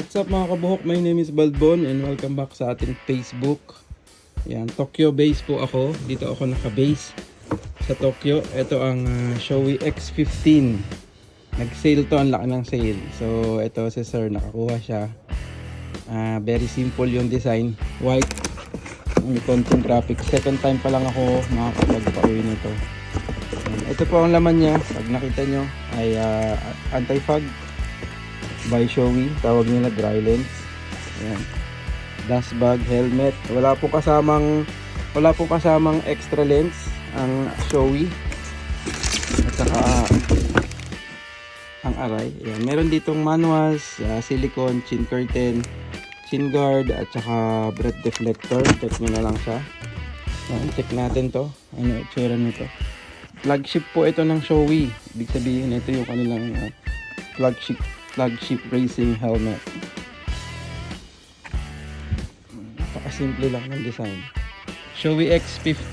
What's up mga kabuhok? My name is Balbon and welcome back sa ating Facebook. Yan, Tokyo base po ako. Dito ako naka-base sa Tokyo. Ito ang Shoei X15. Nag-sale to, ang laki ng sale. So ito si sir, nakakuha siya. Very simple yung design. White. May konting graphics. Second time pa lang ako makakapagpa-uwi nito. Ito po ang laman niya. Pag nakita nyo ay anti-fog by Shoei, tawag nila dry lens. Ayan. Dust bag, helmet. Wala po kasamang extra lens ang Shoei. At saka ang aray. Ayan. Meron ditong manuals, silicone, chin curtain, chin guard, at saka breath deflector. Check nyo na lang siya. Ayan. Check natin to. Ano itsura nito. Flagship po ito ng Shoei. Ibig sabihin ito yung kanilang flagship racing helmet. Napakasimple lang ng design. Shoei X15,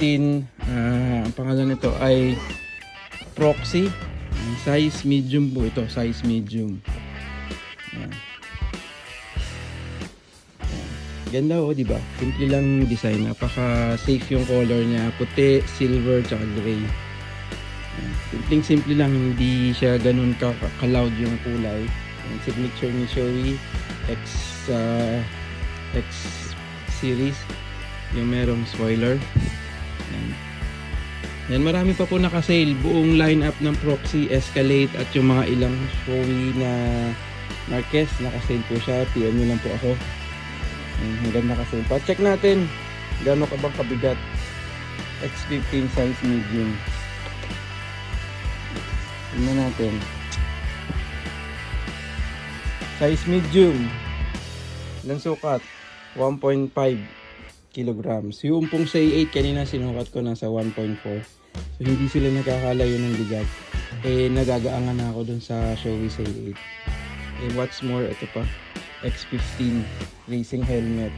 ang pangalan nito ay Proxy. Size medium po ito, size medium. Ayan. Ganda oh, di ba? Simple lang design, napaka safe yung color niya, puti, silver, tsaka gray. Simple lang, hindi siya ganun ka-loud yung kulay. Yung signature ni Shoei X series, yung merong spoiler. Yan, marami pa po naka-sale. Buong lineup ng Proxy, Escalade, at yung mga ilang Shoei na Marquez, naka-sale po siya. PM nyo lang po ako. Hanggang naka-sale pa. Check natin gano'n ka bang kabigat. X15 size medium. Tingnan natin. Size medium. Ilang sukat? 1.5 kilograms. Yung pong sa A8 kanina sinukat ko nasa 1.4. So hindi sila nakakalayo ng bigat. Nagagaangan na ako dun sa Shoei sa A8. What's more, ito pa. X15 racing helmet.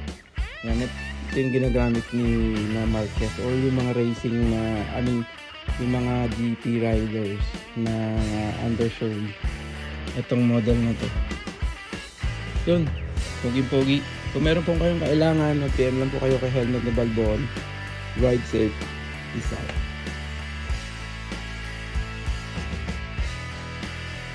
Yan, ito yung ginagamit ni Marquez or yung mga racing na yung mga GP riders na under Shoei. Itong model na to. Yun, pogi-pogi. Kung meron pong kayong kailangan, mag-PM lang po kayo kay Helmet na Balbon. Ride safe. Peace out.